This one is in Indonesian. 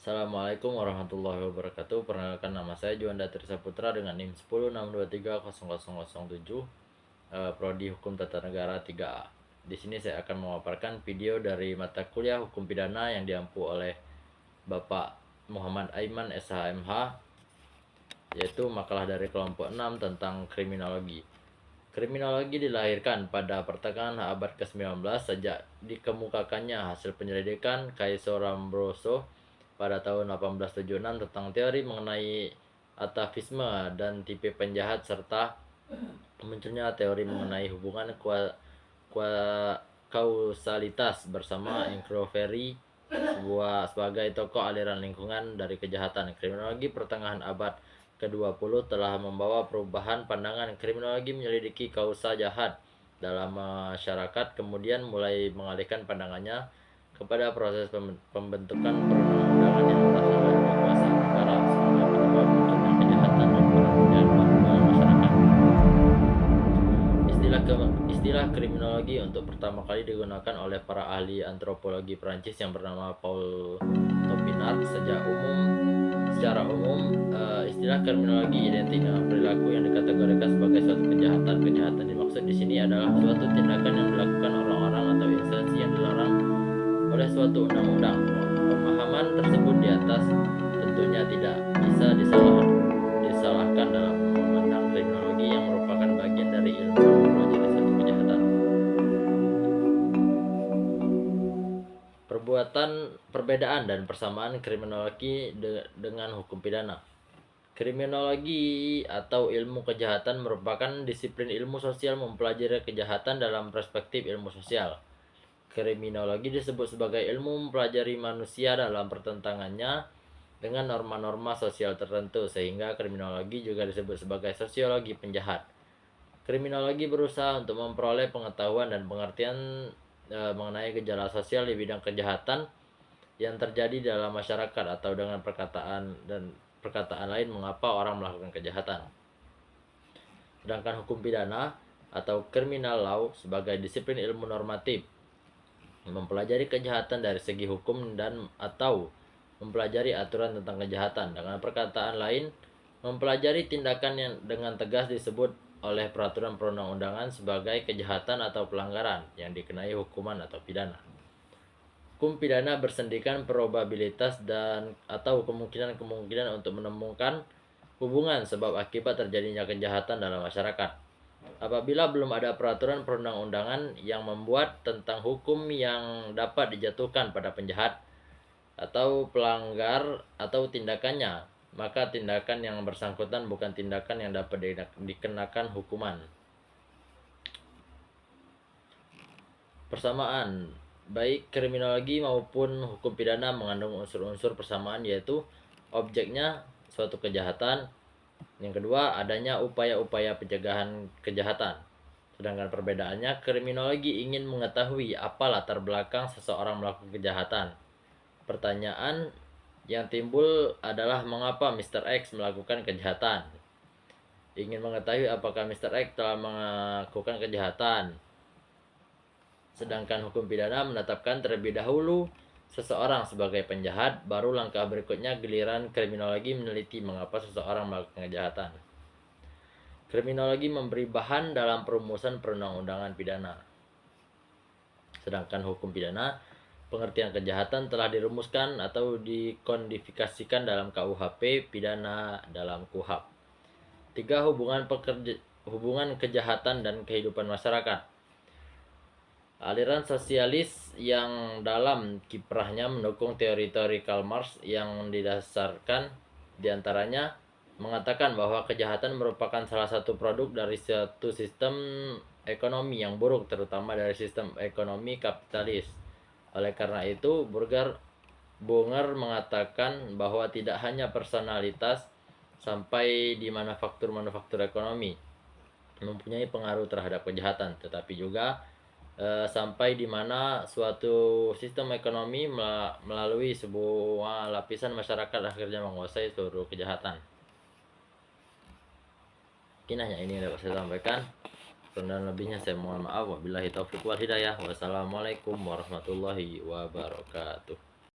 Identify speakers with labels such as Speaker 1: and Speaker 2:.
Speaker 1: Assalamualaikum warahmatullahi wabarakatuh. Perkenalkan, nama saya Juanda Trisaputra dengan NIM 1062300007, Prodi Hukum Tata Negara 3A. Di sini saya akan memaparkan video dari mata kuliah Hukum Pidana yang diampu oleh Bapak Muhammad Aiman SHMH, yaitu makalah dari kelompok 6 tentang kriminologi. Kriminologi dilahirkan pada pertengahan abad ke-19 sejak dikemukakannya hasil penyelidikan Kaiso Lombroso pada tahun 1876 tentang teori mengenai atavisme dan tipe penjahat, serta munculnya teori mengenai hubungan kausalitas bersama Ingrovery sebagai tokoh aliran lingkungan dari kejahatan. Kriminologi pertengahan abad ke-20 telah membawa perubahan pandangan. Kriminologi menyelidiki kausa jahat dalam masyarakat, kemudian mulai mengalihkan pandangannya kepada proses pembentukan perundang-undangan yang berasal dari kekuasaan negara sebagai penyebab munculnya kejahatan dan perubahan masyarakat. Istilah kriminologi untuk pertama kali digunakan oleh para ahli antropologi Prancis yang bernama Paul Topinard. Secara umum, istilah kriminologi identik dengan perilaku yang dikategorikan sebagai suatu kejahatan. Kejahatan dimaksud di sini adalah suatu tindakan yang dilakukan orang-orang atau instansi yang dilarang oleh suatu undang-undang. Pemahaman tersebut di atas tentunya tidak bisa disalahkan dalam memandang kriminologi yang merupakan bagian dari ilmu mempelajari suatu kejahatan. Perbedaan dan persamaan kriminologi dengan hukum pidana. Kriminologi atau ilmu kejahatan merupakan disiplin ilmu sosial mempelajari kejahatan dalam perspektif ilmu sosial. Kriminologi disebut sebagai ilmu mempelajari manusia dalam pertentangannya dengan norma-norma sosial tertentu, sehingga kriminologi juga disebut sebagai sosiologi penjahat. Kriminologi berusaha untuk memperoleh pengetahuan dan pengertian mengenai gejala sosial di bidang kejahatan yang terjadi dalam masyarakat, atau dengan perkataan lain, mengapa orang melakukan kejahatan. Sedangkan hukum pidana atau criminal law sebagai disiplin ilmu normatif mempelajari kejahatan dari segi hukum dan atau mempelajari aturan tentang kejahatan. Dengan perkataan lain, mempelajari tindakan yang dengan tegas disebut oleh peraturan perundang-undangan sebagai kejahatan atau pelanggaran yang dikenai hukuman atau pidana. Hukum pidana bersendikan probabilitas dan atau kemungkinan untuk menemukan hubungan sebab akibat terjadinya kejahatan dalam masyarakat. Apabila belum ada peraturan perundang-undangan yang membuat tentang hukum yang dapat dijatuhkan pada penjahat atau pelanggar atau tindakannya, maka tindakan yang bersangkutan bukan tindakan yang dapat dikenakan hukuman. Persamaan baik kriminologi maupun hukum pidana mengandung unsur-unsur persamaan, yaitu objeknya suatu kejahatan. Yang kedua, adanya upaya-upaya pencegahan kejahatan. Sedangkan perbedaannya, kriminologi ingin mengetahui apa latar belakang seseorang melakukan kejahatan. Pertanyaan yang timbul adalah mengapa Mr. X melakukan kejahatan. Ingin mengetahui apakah Mr. X telah melakukan kejahatan. Sedangkan hukum pidana menetapkan terlebih dahulu seseorang sebagai penjahat, baru langkah berikutnya giliran kriminologi meneliti mengapa seseorang melakukan kejahatan. Kriminologi memberi bahan dalam perumusan perundang-undangan pidana. Sedangkan hukum pidana, pengertian kejahatan telah dirumuskan atau dikodifikasikan dalam KUHP pidana dalam KUHAP. 3. Hubungan kejahatan dan kehidupan masyarakat. Aliran sosialis yang dalam kiprahnya mendukung teori-teori Karl Marx yang didasarkan diantaranya mengatakan bahwa kejahatan merupakan salah satu produk dari suatu sistem ekonomi yang buruk, terutama dari sistem ekonomi kapitalis. Oleh karena itu, Bunger mengatakan bahwa tidak hanya personalitas sampai di manufaktur ekonomi mempunyai pengaruh terhadap kejahatan, tetapi juga sampai di mana suatu sistem ekonomi melalui sebuah lapisan masyarakat akhirnya menguasai seluruh kejahatan. Mungkin hanya ini yang dapat saya sampaikan. Kurang dan lebihnya saya mohon maaf. Wabillahi taufiq wal hidayah. Wassalamualaikum warahmatullahi wabarakatuh.